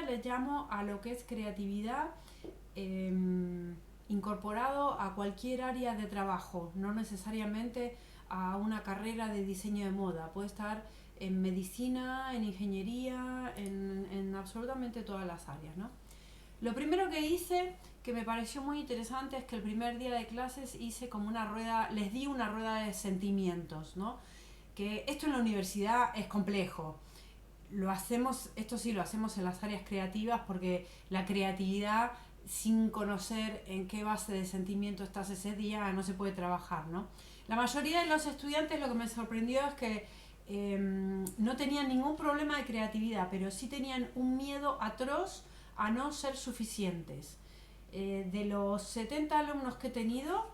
le llamo a lo que es creatividad incorporado a cualquier área de trabajo, no necesariamente a una carrera de diseño de moda. Puede estar en medicina, en ingeniería, en absolutamente todas las áreas, ¿no? Lo primero que hice, que me pareció muy interesante, es que el primer día de clases hice como una rueda, les di una rueda de sentimientos, ¿no? Que esto en la universidad es complejo. Lo hacemos, esto sí lo hacemos en las áreas creativas, porque la creatividad sin conocer en qué base de sentimiento estás ese día no se puede trabajar, ¿no? La mayoría de los estudiantes, lo que me sorprendió es que no tenían ningún problema de creatividad, pero sí tenían un miedo atroz a no ser suficientes. De los 70 alumnos que he tenido,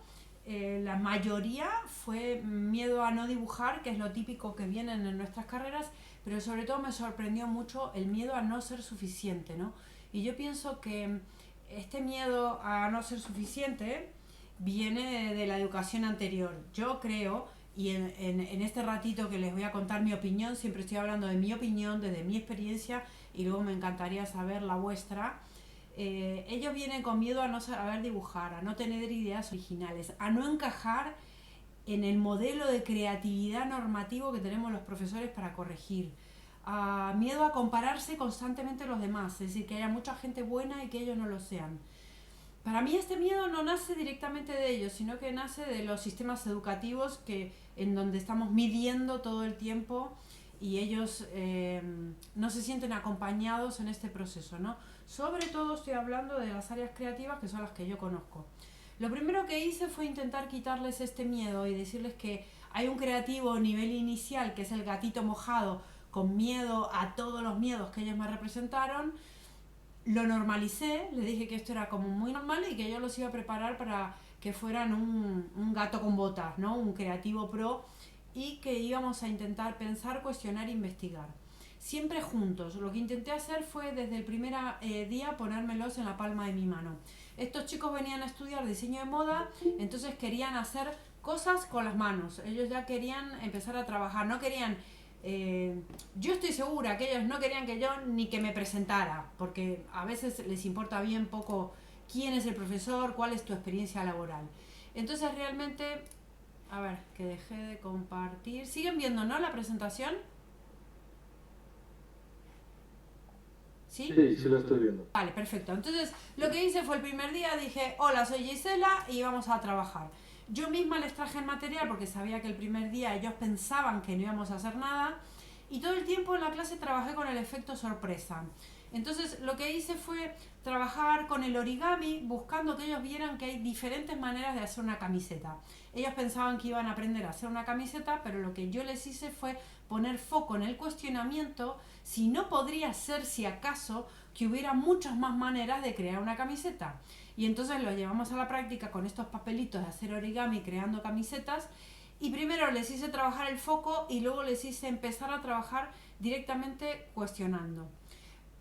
la mayoría fue miedo a no dibujar, que es lo típico que vienen en nuestras carreras, pero sobre todo me sorprendió mucho el miedo a no ser suficiente, ¿no? Y yo pienso que este miedo a no ser suficiente viene de la educación anterior. Yo creo, y en este ratito que les voy a contar mi opinión, siempre estoy hablando de mi opinión, desde mi experiencia, y luego me encantaría saber la vuestra. Ellos vienen con miedo a no saber dibujar, a no tener ideas originales, a no encajar en el modelo de creatividad normativo que tenemos los profesores para corregir, a miedo a compararse constantemente a los demás, es decir, que haya mucha gente buena y que ellos no lo sean. Para mí este miedo no nace directamente de ellos, sino que nace de los sistemas educativos en donde estamos midiendo todo el tiempo y ellos no se sienten acompañados en este proceso, ¿no? Sobre todo estoy hablando de las áreas creativas, que son las que yo conozco. Lo primero que hice fue intentar quitarles este miedo y decirles que hay un creativo a nivel inicial, que es el gatito mojado, con miedo a todos los miedos que ellos me representaron. Lo normalicé, le dije que esto era como muy normal y que yo los iba a preparar para que fueran un gato con botas, ¿no? Un creativo pro, y que íbamos a intentar pensar, cuestionar e investigar. Siempre juntos. Lo que intenté hacer fue desde el primer día ponérmelos en la palma de mi mano. Estos chicos venían a estudiar diseño de moda, entonces querían hacer cosas con las manos. Ellos ya querían empezar a trabajar, no querían yo estoy segura que ellos no querían que yo ni que me presentara, porque a veces les importa bien poco quién es el profesor, cuál es tu experiencia laboral. Entonces realmente, a ver, que dejé de compartir. ¿Siguen viendo, no, la presentación? ¿Sí? Sí, sí lo estoy viendo. Vale, perfecto. Entonces, lo que hice fue el primer día, dije, hola, soy Gisela y vamos a trabajar. Yo misma les traje el material porque sabía que el primer día ellos pensaban que no íbamos a hacer nada y todo el tiempo en la clase trabajé con el efecto sorpresa. Entonces, lo que hice fue trabajar con el origami, buscando que ellos vieran que hay diferentes maneras de hacer una camiseta. Ellos pensaban que iban a aprender a hacer una camiseta, pero lo que yo les hice fue poner foco en el cuestionamiento si no podría ser, si acaso, que hubiera muchas más maneras de crear una camiseta. Y entonces lo llevamos a la práctica con estos papelitos de hacer origami creando camisetas. Y primero les hice trabajar el foco y luego les hice empezar a trabajar directamente cuestionando.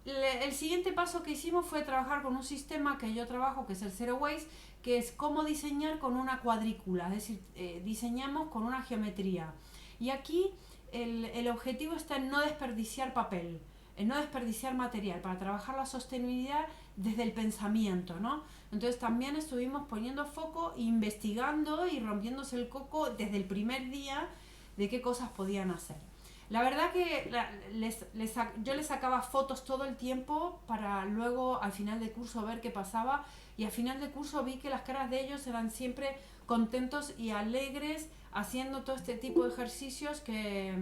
El siguiente paso que hicimos fue trabajar con un sistema que yo trabajo, que es el Zero Waste, que es cómo diseñar con una cuadrícula, es decir, diseñamos con una geometría. Y aquí el objetivo está en no desperdiciar papel, en no desperdiciar material, para trabajar la sostenibilidad desde el pensamiento, ¿no? Entonces también estuvimos poniendo foco, investigando y rompiéndose el coco desde el primer día de qué cosas podían hacer. La verdad que yo les sacaba fotos todo el tiempo para luego al final de curso ver qué pasaba, y al final de curso vi que las caras de ellos eran siempre contentos y alegres haciendo todo este tipo de ejercicios que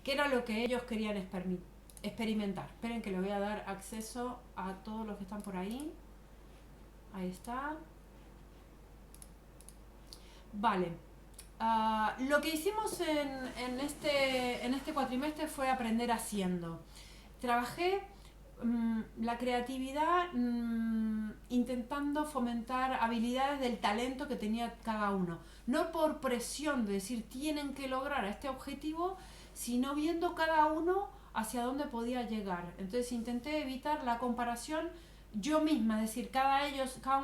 era lo que ellos querían experimentar. Esperen que le voy a dar acceso a todos los que están por ahí. Ahí está. Vale. Lo que hicimos en este cuatrimestre fue aprender haciendo. Trabajé la creatividad intentando fomentar habilidades del talento que tenía cada uno. No por presión de decir tienen que lograr este objetivo, sino viendo cada uno hacia dónde podía llegar. Entonces intenté evitar la comparación yo misma, es decir, cada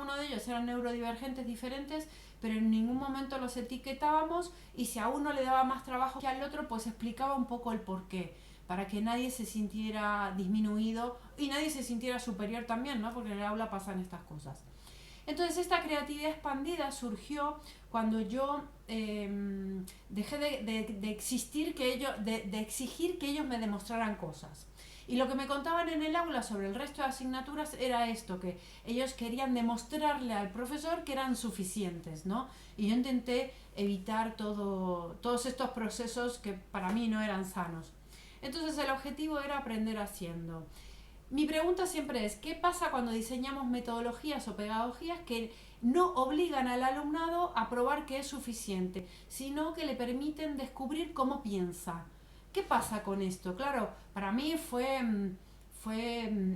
uno de ellos eran neurodivergentes diferentes, pero en ningún momento los etiquetábamos, y si a uno le daba más trabajo que al otro, pues explicaba un poco el porqué. para que nadie se sintiera disminuido y nadie se sintiera superior también, ¿no? Porque en el aula pasan estas cosas. Entonces esta creatividad expandida surgió cuando yo dejé de existir de exigir que ellos me demostraran cosas. Y lo que me contaban en el aula sobre el resto de asignaturas era esto, que ellos querían demostrarle al profesor que eran suficientes, ¿no? Y yo intenté evitar todos estos procesos que para mí no eran sanos. Entonces el objetivo era aprender haciendo. Mi pregunta siempre es, ¿qué pasa cuando diseñamos metodologías o pedagogías que no obligan al alumnado a probar que es suficiente, sino que le permiten descubrir cómo piensa? ¿Qué pasa con esto? Claro, para mí fue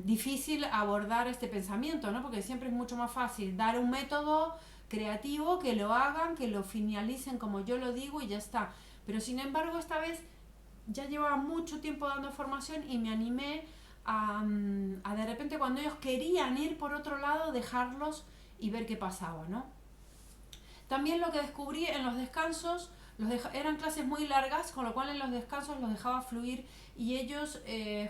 difícil abordar este pensamiento, ¿no? Porque siempre es mucho más fácil dar un método creativo, que lo hagan, que lo finalicen como yo lo digo y ya está. Pero sin embargo, esta vez ya llevaba mucho tiempo dando formación y me animé a de repente cuando ellos querían ir por otro lado, dejarlos y ver qué pasaba, ¿no? También lo que descubrí en los descansos, eran clases muy largas, con lo cual en los descansos los dejaba fluir y ellos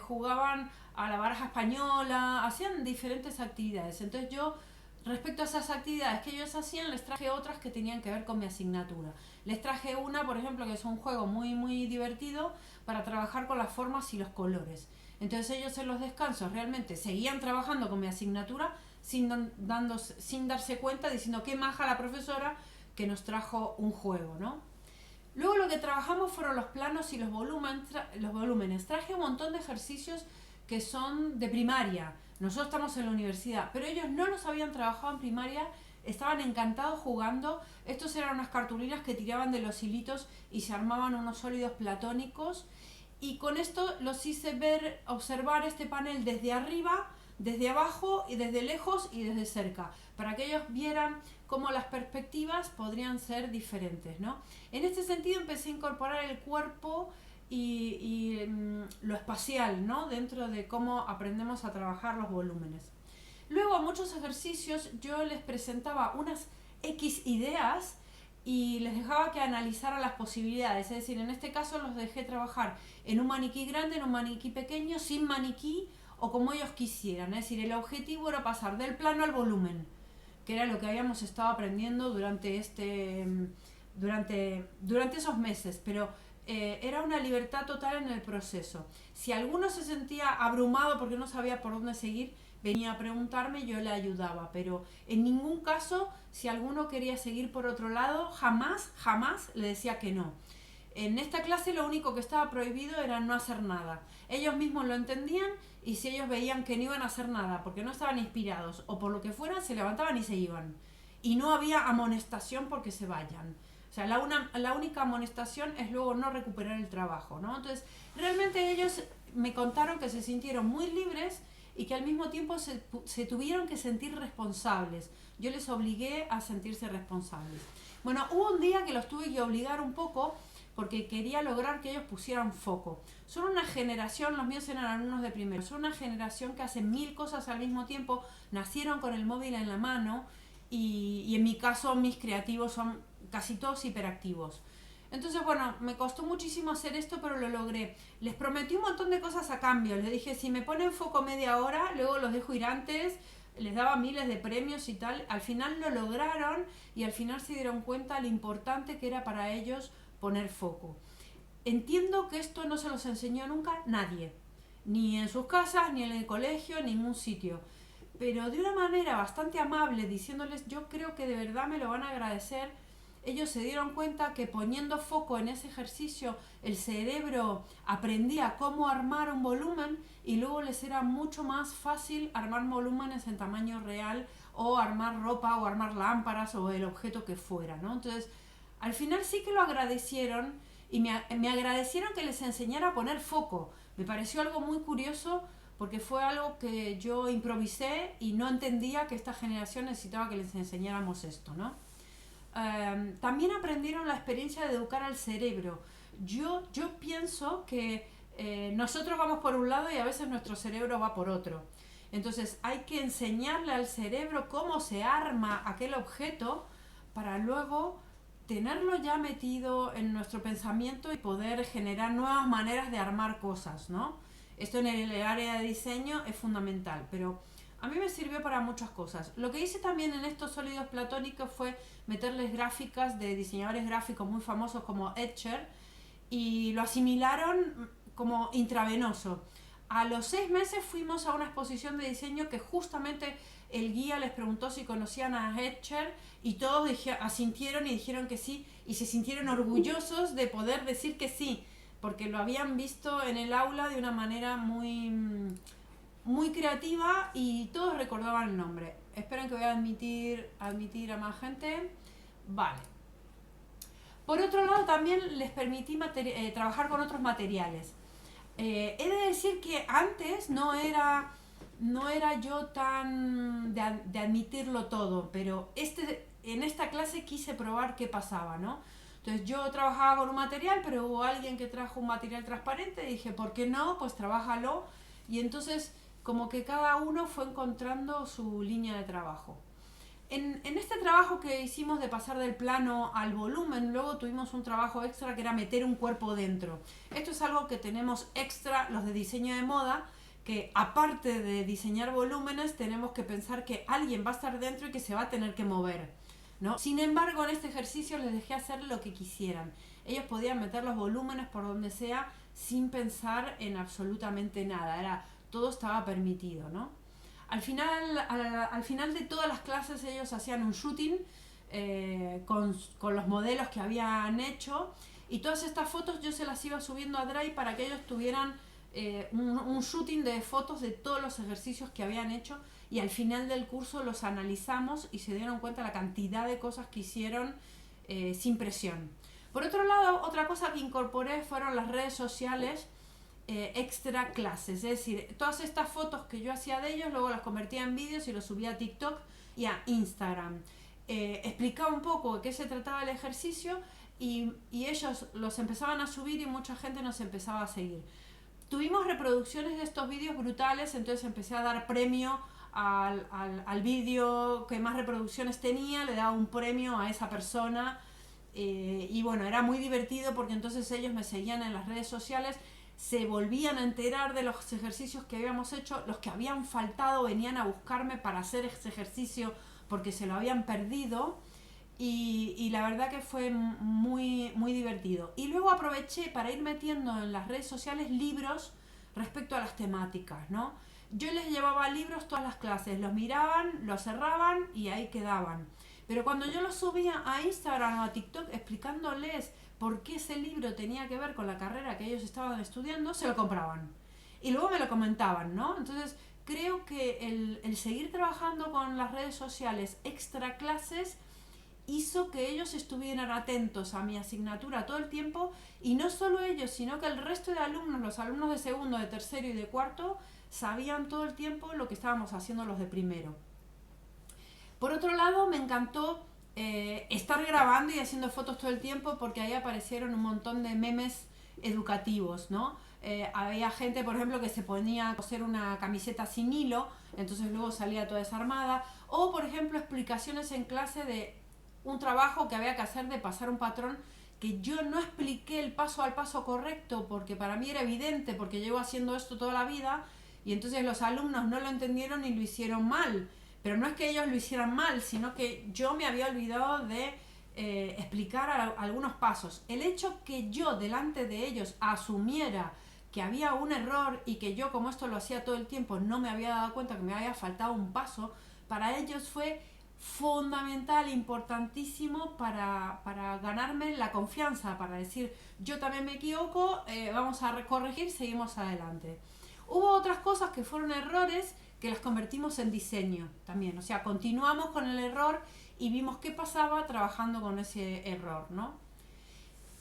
jugaban a la baraja española, hacían diferentes actividades. Entonces yo, respecto a esas actividades que ellos hacían, les traje otras que tenían que ver con mi asignatura. Les traje una, por ejemplo, que es un juego muy divertido para trabajar con las formas y los colores. Entonces ellos en los descansos realmente seguían trabajando con mi asignatura sin darse cuenta, diciendo qué maja la profesora que nos trajo un juego, ¿no? Luego lo que trabajamos fueron los planos y los volúmenes. Traje un montón de ejercicios que son de primaria. Nosotros estamos en la universidad, pero ellos no los habían trabajado en primaria, estaban encantados jugando. Estos eran unas cartulinas que tiraban de los hilitos y se armaban unos sólidos platónicos. Y con esto los hice observar este panel desde arriba, desde abajo y desde lejos y desde cerca, para que ellos vieran cómo las perspectivas podrían ser diferentes, ¿no? En este sentido empecé a incorporar el cuerpo y lo espacial, ¿no? Dentro de cómo aprendemos a trabajar los volúmenes. Luego a muchos ejercicios yo les presentaba unas X ideas y les dejaba que analizaran las posibilidades, es decir, en este caso los dejé trabajar en un maniquí grande, en un maniquí pequeño, sin maniquí o como ellos quisieran, es decir, el objetivo era pasar del plano al volumen, que era lo que habíamos estado aprendiendo durante esos meses, pero era una libertad total en el proceso. Si alguno se sentía abrumado porque no sabía por dónde seguir, venía a preguntarme, yo le ayudaba, pero en ningún caso, si alguno quería seguir por otro lado, jamás le decía que no. En esta clase lo único que estaba prohibido era no hacer nada. Ellos mismos lo entendían y si ellos veían que no iban a hacer nada porque no estaban inspirados o por lo que fuera, se levantaban y se iban. Y no había amonestación porque se vayan. O sea, la única amonestación es luego no recuperar el trabajo, ¿no? Entonces, realmente ellos me contaron que se sintieron muy libres y que al mismo tiempo se tuvieron que sentir responsables. Yo les obligué a sentirse responsables. Bueno, hubo un día que los tuve que obligar un poco porque quería lograr que ellos pusieran foco. Son una generación, los míos eran alumnos de primero, son una generación que hace 1000 cosas al mismo tiempo, nacieron con el móvil en la mano y en mi caso mis creativos son casi todos hiperactivos. Entonces, bueno, me costó muchísimo hacer esto, pero lo logré. Les prometí un montón de cosas a cambio. Les dije, si me ponen foco media hora, luego los dejo ir antes. Les daba miles de premios y tal. Al final lo lograron y al final se dieron cuenta lo importante que era para ellos poner foco. Entiendo que esto no se los enseñó nunca nadie. Ni en sus casas, ni en el colegio, en ningún sitio. Pero de una manera bastante amable, diciéndoles, yo creo que de verdad me lo van a agradecer. Ellos se dieron cuenta que poniendo foco en ese ejercicio el cerebro aprendía cómo armar un volumen y luego les era mucho más fácil armar volúmenes en tamaño real o armar ropa o armar lámparas o el objeto que fuera, ¿no? Entonces, al final sí que lo agradecieron y me agradecieron que les enseñara a poner foco. Me pareció algo muy curioso porque fue algo que yo improvisé y no entendía que esta generación necesitaba que les enseñáramos esto, ¿no? También aprendieron la experiencia de educar al cerebro. Yo pienso que nosotros vamos por un lado y a veces nuestro cerebro va por otro. Entonces hay que enseñarle al cerebro cómo se arma aquel objeto para luego tenerlo ya metido en nuestro pensamiento y poder generar nuevas maneras de armar cosas, ¿no? Esto en el área de diseño es fundamental, pero a mí me sirvió para muchas cosas. Lo que hice también en estos sólidos platónicos fue meterles gráficas de diseñadores gráficos muy famosos como Etcher y lo asimilaron como intravenoso. A los 6 meses fuimos a una exposición de diseño que justamente el guía les preguntó si conocían a Etcher y todos asintieron y dijeron que sí y se sintieron orgullosos de poder decir que sí, porque lo habían visto en el aula de una manera muy creativa y todos recordaban el nombre. Esperen que voy a admitir a más gente. Vale. Por otro lado, también les permití trabajar con otros materiales. He de decir que antes no era yo tan de admitirlo todo, pero en esta clase quise probar qué pasaba, ¿no? Entonces yo trabajaba con un material, pero hubo alguien que trajo un material transparente y dije, ¿por qué no? Pues trabájalo. Y entonces como que cada uno fue encontrando su línea de trabajo. En este trabajo que hicimos de pasar del plano al volumen, luego tuvimos un trabajo extra que era meter un cuerpo dentro. Esto es algo que tenemos extra los de diseño de moda, que aparte de diseñar volúmenes tenemos que pensar que alguien va a estar dentro y que se va a tener que mover, ¿no? Sin embargo, en este ejercicio les dejé hacer lo que quisieran. Ellos podían meter los volúmenes por donde sea sin pensar en absolutamente nada. Todo estaba permitido, ¿no? Al final de todas las clases ellos hacían un shooting con los modelos que habían hecho y todas estas fotos yo se las iba subiendo a Drive para que ellos tuvieran un shooting de fotos de todos los ejercicios que habían hecho y al final del curso los analizamos y se dieron cuenta la cantidad de cosas que hicieron sin presión. Por otro lado, otra cosa que incorporé fueron las redes sociales extra clases, es decir, todas estas fotos que yo hacía de ellos luego las convertía en vídeos y los subía a TikTok y a Instagram. Explicaba un poco de qué se trataba el ejercicio y ellos los empezaban a subir y mucha gente nos empezaba a seguir. Tuvimos reproducciones de estos vídeos brutales, entonces empecé a dar premio al vídeo que más reproducciones tenía, le daba un premio a esa persona y bueno, era muy divertido porque entonces ellos me seguían en las redes sociales, se volvían a enterar de los ejercicios que habíamos hecho, los que habían faltado venían a buscarme para hacer ese ejercicio porque se lo habían perdido y la verdad que fue muy divertido. Y luego aproveché para ir metiendo en las redes sociales libros respecto a las temáticas, ¿no? Yo les llevaba libros todas las clases, los miraban, los cerraban y ahí quedaban. Pero cuando yo los subía a Instagram o a TikTok explicándoles por qué ese libro tenía que ver con la carrera que ellos estaban estudiando, se lo compraban. Y luego me lo comentaban, ¿no? Entonces, creo que el seguir trabajando con las redes sociales extra clases hizo que ellos estuvieran atentos a mi asignatura todo el tiempo y no solo ellos, sino que el resto de alumnos, los alumnos de segundo, de tercero y de cuarto, sabían todo el tiempo lo que estábamos haciendo los de primero. Por otro lado, me encantó estar grabando y haciendo fotos todo el tiempo porque ahí aparecieron un montón de memes educativos, ¿no? Había gente, por ejemplo, que se ponía a coser una camiseta sin hilo, entonces luego salía toda desarmada, o por ejemplo explicaciones en clase de un trabajo que había que hacer de pasar un patrón que yo no expliqué el paso al paso correcto porque para mí era evidente, porque llevo haciendo esto toda la vida y entonces los alumnos no lo entendieron y lo hicieron mal. Pero no es que ellos lo hicieran mal, sino que yo me había olvidado de explicar algunos pasos. El hecho que yo delante de ellos asumiera que había un error y que yo, como esto lo hacía todo el tiempo, no me había dado cuenta que me había faltado un paso, para ellos fue fundamental, importantísimo para ganarme la confianza, para decir, yo también me equivoco, vamos a corregir, seguimos adelante. Hubo otras cosas que fueron errores que las convertimos en diseño también, o sea, continuamos con el error y vimos qué pasaba trabajando con ese error, ¿no?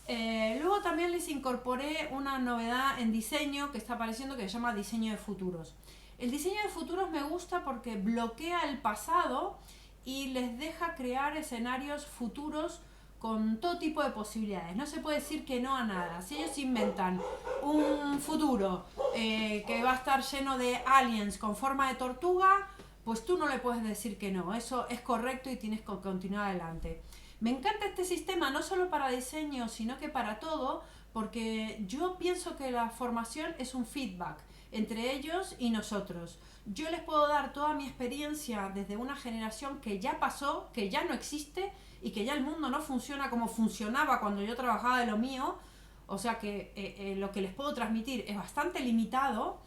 Luego también les incorporé una novedad en diseño que está apareciendo que se llama diseño de futuros. El diseño de futuros me gusta porque bloquea el pasado y les deja crear escenarios futuros con todo tipo de posibilidades. No se puede decir que no a nada. Si ellos inventan un futuro que va a estar lleno de aliens con forma de tortuga, pues tú no le puedes decir que no. Eso es correcto y tienes que continuar adelante. Me encanta este sistema, no solo para diseño, sino que para todo, porque yo pienso que la formación es un feedback entre ellos y nosotros. Yo les puedo dar toda mi experiencia desde una generación que ya pasó, que ya no existe y que ya el mundo no funciona como funcionaba cuando yo trabajaba de lo mío. O sea que lo que les puedo transmitir es bastante limitado,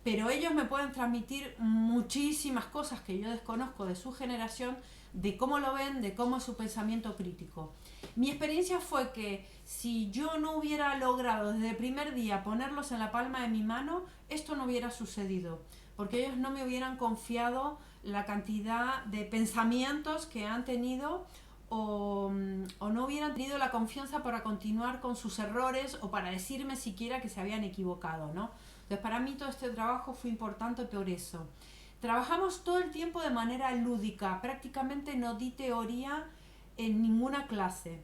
pero ellos me pueden transmitir muchísimas cosas que yo desconozco de su generación, de cómo lo ven, de cómo es su pensamiento crítico. Mi experiencia fue que si yo no hubiera logrado desde el primer día ponerlos en la palma de mi mano, esto no hubiera sucedido, porque ellos no me hubieran confiado la cantidad de pensamientos que han tenido o no hubieran tenido la confianza para continuar con sus errores o para decirme siquiera que se habían equivocado, ¿no? Entonces, para mí todo este trabajo fue importante por eso. Trabajamos todo el tiempo de manera lúdica, prácticamente no di teoría en ninguna clase.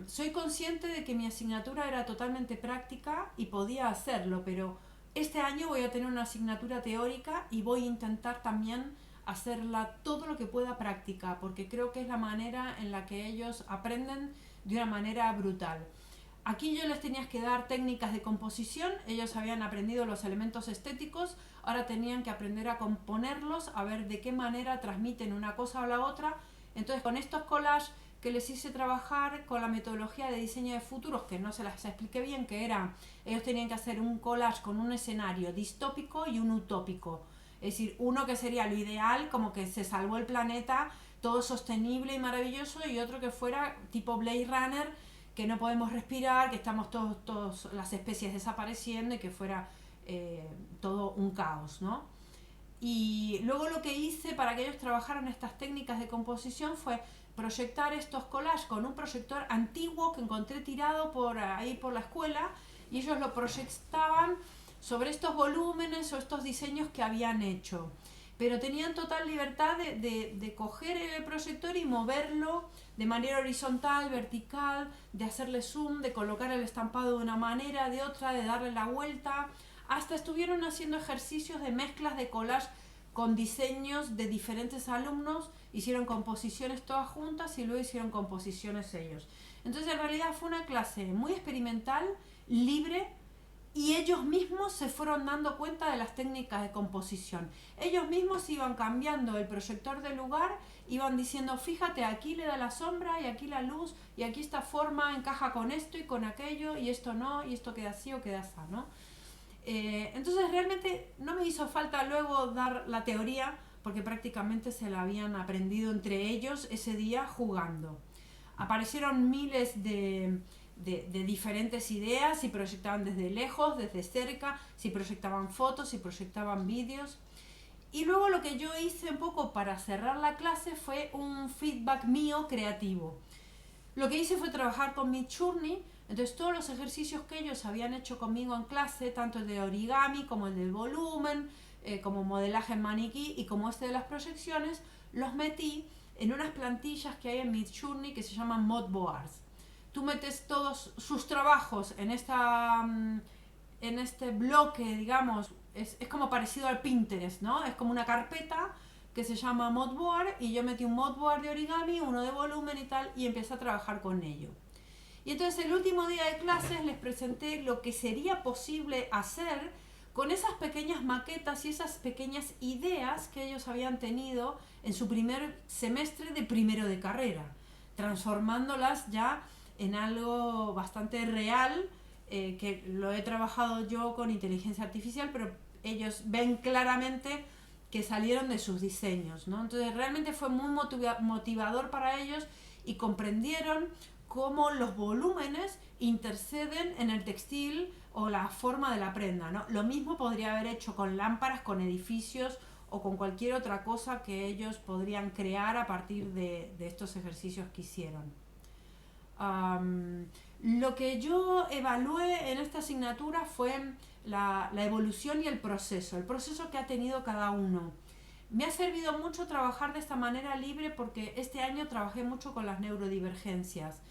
Soy consciente de que mi asignatura era totalmente práctica y podía hacerlo, pero este año voy a tener una asignatura teórica y voy a intentar también hacerla todo lo que pueda práctica, porque creo que es la manera en la que ellos aprenden de una manera brutal. Aquí yo les tenía que dar técnicas de composición, ellos habían aprendido los elementos estéticos, ahora tenían que aprender a componerlos, a ver de qué manera transmiten una cosa o la otra. Entonces, con estos collages que les hice trabajar con la metodología de diseño de futuros, que no se las expliqué bien, que era, ellos tenían que hacer un collage con un escenario distópico y un utópico. Es decir, uno que sería lo ideal, como que se salvó el planeta, todo sostenible y maravilloso, y otro que fuera tipo Blade Runner, que no podemos respirar, que estamos todos las especies desapareciendo y que fuera todo un caos, ¿no? Y luego lo que hice para que ellos trabajaran estas técnicas de composición fue proyectar estos collages con un proyector antiguo que encontré tirado por ahí por la escuela, y ellos lo proyectaban sobre estos volúmenes o estos diseños que habían hecho. Pero tenían total libertad de coger el proyector y moverlo de manera horizontal, vertical, de hacerle zoom, de colocar el estampado de una manera, de otra, de darle la vuelta. Hasta estuvieron haciendo ejercicios de mezclas de collage con diseños de diferentes alumnos, hicieron composiciones todas juntas y luego hicieron composiciones ellos. Entonces, en realidad fue una clase muy experimental, libre, y ellos mismos se fueron dando cuenta de las técnicas de composición. Ellos mismos iban cambiando el proyector de lugar, iban diciendo, fíjate, aquí le da la sombra y aquí la luz y aquí esta forma encaja con esto y con aquello y esto no, y esto queda así o queda así, ¿no? Entonces realmente no me hizo falta luego dar la teoría, porque prácticamente se la habían aprendido entre ellos ese día jugando. Aparecieron miles de diferentes ideas, si proyectaban desde lejos, desde cerca, si proyectaban fotos, si proyectaban vídeos. Y luego lo que yo hice un poco para cerrar la clase fue un feedback mío creativo. Lo que hice fue trabajar con Midjourney, entonces todos los ejercicios que ellos habían hecho conmigo en clase, tanto el de origami como el del volumen, como modelaje en maniquí y como este de las proyecciones, los metí en unas plantillas que hay en Midjourney que se llaman Modboards. Tú metes todos sus trabajos en este bloque, digamos, es como parecido al Pinterest, ¿no? Es como una carpeta que se llama Modboard, y yo metí un Modboard de origami, uno de volumen y tal, y empecé a trabajar con ello. Y entonces el último día de clases les presenté lo que sería posible hacer con esas pequeñas maquetas y esas pequeñas ideas que ellos habían tenido en su primer semestre de primero de carrera, transformándolas ya en algo bastante real, que lo he trabajado yo con inteligencia artificial, pero ellos ven claramente que salieron de sus diseños, ¿no? Entonces realmente fue muy motivador para ellos, y comprendieron cómo los volúmenes interceden en el textil o la forma de la prenda, ¿no? Lo mismo podría haber hecho con lámparas, con edificios o con cualquier otra cosa que ellos podrían crear a partir de estos ejercicios que hicieron. Lo que yo evalué en esta asignatura fue la evolución y el proceso que ha tenido cada uno. Me ha servido mucho trabajar de esta manera libre, porque este año trabajé mucho con las neurodivergencias.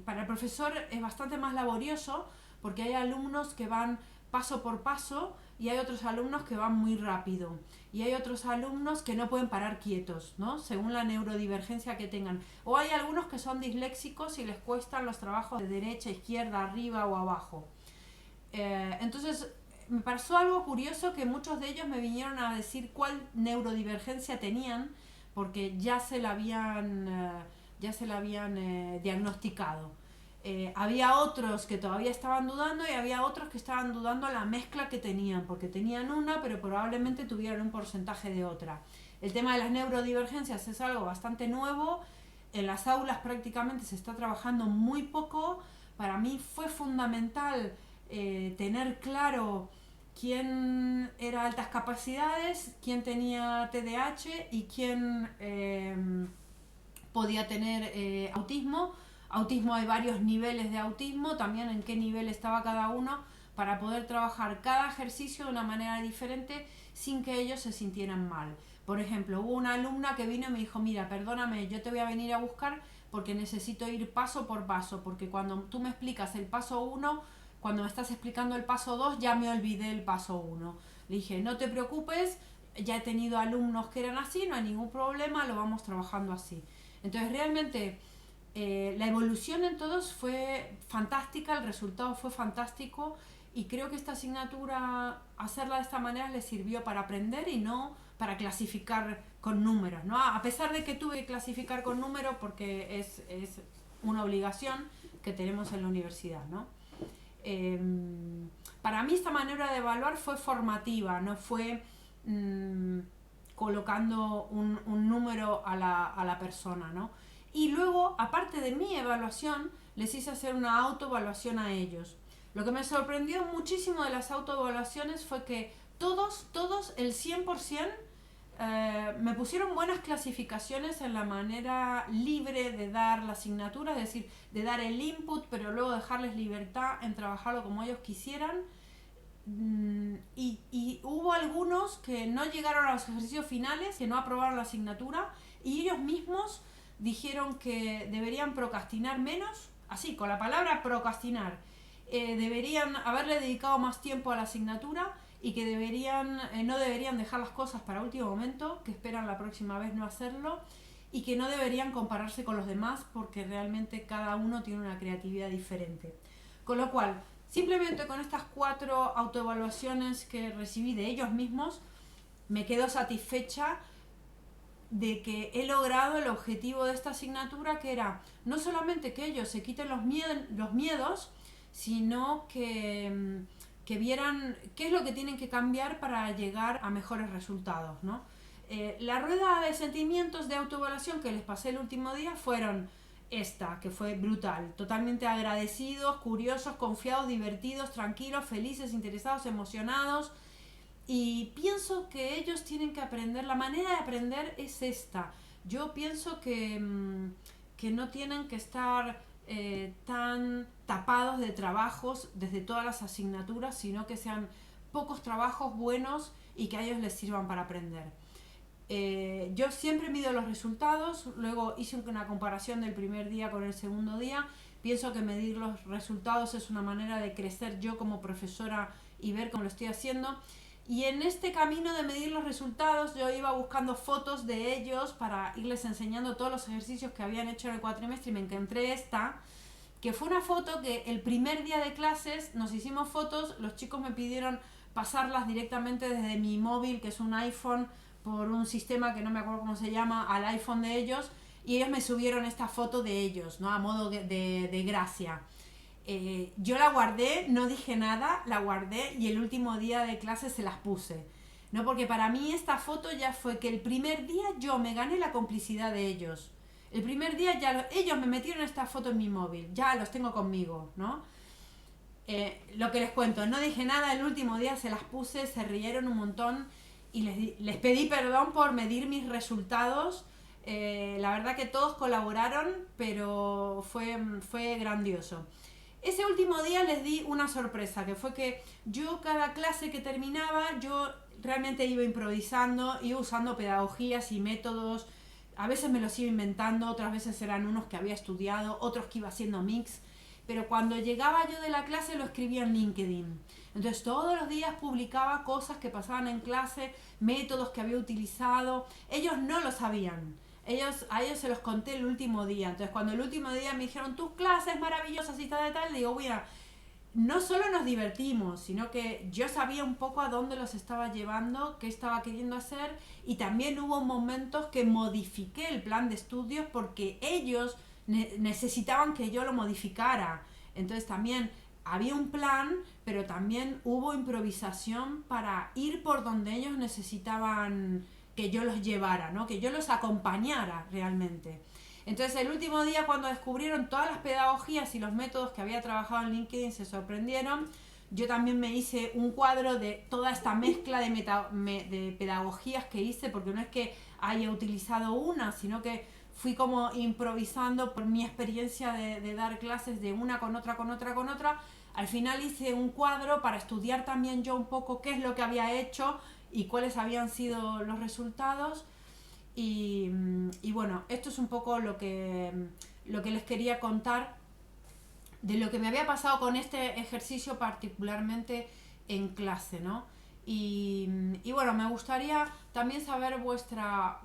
Para el profesor es bastante más laborioso, porque hay alumnos que van paso por paso, y hay otros alumnos que van muy rápido. Y hay otros alumnos que no pueden parar quietos, ¿no? Según la neurodivergencia que tengan. O hay algunos que son disléxicos y les cuestan los trabajos de derecha, izquierda, arriba o abajo. Entonces, me pareció algo curioso que muchos de ellos me vinieron a decir cuál neurodivergencia tenían, porque ya se la habían diagnosticado. Había otros que todavía estaban dudando y había otros que estaban dudando la mezcla que tenían, porque tenían una, pero probablemente tuvieran un porcentaje de otra. El tema de las neurodivergencias es algo bastante nuevo, en las aulas prácticamente se está trabajando muy poco. Para mí fue fundamental tener claro quién era altas capacidades, quién tenía TDAH y quién podía tener autismo. Autismo, hay varios niveles de autismo, también en qué nivel estaba cada uno, para poder trabajar cada ejercicio de una manera diferente sin que ellos se sintieran mal. Por ejemplo, hubo una alumna que vino y me dijo, mira, perdóname, yo te voy a venir a buscar porque necesito ir paso por paso, porque cuando tú me explicas el paso 1, cuando me estás explicando el paso 2, ya me olvidé el paso 1. Le dije, no te preocupes, ya he tenido alumnos que eran así, no hay ningún problema, lo vamos trabajando así. Entonces realmente la evolución en todos fue fantástica, el resultado fue fantástico y creo que esta asignatura, hacerla de esta manera, le sirvió para aprender y no para clasificar con números, ¿no? A pesar de que tuve que clasificar con números porque es una obligación que tenemos en la universidad, ¿no? Para mí esta manera de evaluar fue formativa, no fue colocando un número a la persona, ¿no? Y luego, aparte de mi evaluación, les hice hacer una autoevaluación a ellos. Lo que me sorprendió muchísimo de las autoevaluaciones fue que todos, el 100%, me pusieron buenas clasificaciones en la manera libre de dar la asignatura, es decir, de dar el input, pero luego dejarles libertad en trabajarlo como ellos quisieran. Y hubo algunos que no llegaron a los ejercicios finales, que no aprobaron la asignatura, y ellos mismos dijeron que deberían procrastinar menos, así, con la palabra procrastinar. Deberían haberle dedicado más tiempo a la asignatura y que no deberían dejar las cosas para último momento, que esperan la próxima vez no hacerlo, y que no deberían compararse con los demás porque realmente cada uno tiene una creatividad diferente. Con lo cual, simplemente con estas 4 autoevaluaciones que recibí de ellos mismos, me quedo satisfecha de que he logrado el objetivo de esta asignatura, que era no solamente que ellos se quiten los miedos, sino que vieran qué es lo que tienen que cambiar para llegar a mejores resultados, ¿no? La rueda de sentimientos de autoevaluación que les pasé el último día fueron esta, que fue brutal, totalmente agradecidos, curiosos, confiados, divertidos, tranquilos, felices, interesados, emocionados. Y pienso que ellos tienen que aprender, la manera de aprender es esta. Yo pienso que no tienen que estar tan tapados de trabajos desde todas las asignaturas, sino que sean pocos trabajos buenos y que a ellos les sirvan para aprender. Yo siempre mido los resultados, luego hice una comparación del primer día con el segundo día. Pienso que medir los resultados es una manera de crecer yo como profesora y ver cómo lo estoy haciendo. Y en este camino de medir los resultados yo iba buscando fotos de ellos para irles enseñando todos los ejercicios que habían hecho en el cuatrimestre y me encontré esta, que fue una foto que el primer día de clases nos hicimos fotos, los chicos me pidieron pasarlas directamente desde mi móvil, que es un iPhone, por un sistema que no me acuerdo cómo se llama, al iPhone de ellos, y ellos me subieron esta foto de ellos, ¿no? A modo de gracia. Yo la guardé, no dije nada, la guardé y el último día de clase se las puse, ¿no? Porque para mí esta foto ya fue que el primer día yo me gané la complicidad de ellos. El primer día ya ellos me metieron esta foto en mi móvil, ya los tengo conmigo, ¿no? Lo que les cuento, no dije nada, el último día se las puse, se rieron un montón y les pedí perdón por medir mis resultados. La verdad que todos colaboraron, pero fue grandioso. Ese último día les di una sorpresa, que fue que yo cada clase que terminaba, yo realmente iba improvisando, iba usando pedagogías y métodos. A veces me los iba inventando, otras veces eran unos que había estudiado, otros que iba haciendo mix. pero cuando llegaba yo de la clase lo escribía en LinkedIn. Entonces todos los días publicaba cosas que pasaban en clase, métodos que había utilizado. Ellos no lo sabían. A ellos se los conté el último día. Entonces cuando el último día me dijeron tus clases maravillosas y tal, digo, mira, no solo nos divertimos, sino que yo sabía un poco a dónde los estaba llevando, qué estaba queriendo hacer, y también hubo momentos que modifiqué el plan de estudios porque ellos necesitaban que yo lo modificara. Entonces también había un plan, pero también hubo improvisación para ir por donde ellos necesitaban que yo los llevara, ¿no? Que yo los acompañara realmente. Entonces el último día, cuando descubrieron todas las pedagogías y los métodos que había trabajado en LinkedIn, se sorprendieron. Yo también me hice un cuadro de toda esta mezcla de pedagogías que hice, porque no es que haya utilizado una, sino que fui como improvisando por mi experiencia de dar clases de una con otra, con otra, con otra. Al final hice un cuadro para estudiar también yo un poco qué es lo que había hecho y cuáles habían sido los resultados. Y bueno, esto es un poco lo que les quería contar de lo que me había pasado con este ejercicio particularmente en clase, ¿no? Y bueno, me gustaría también saber vuestra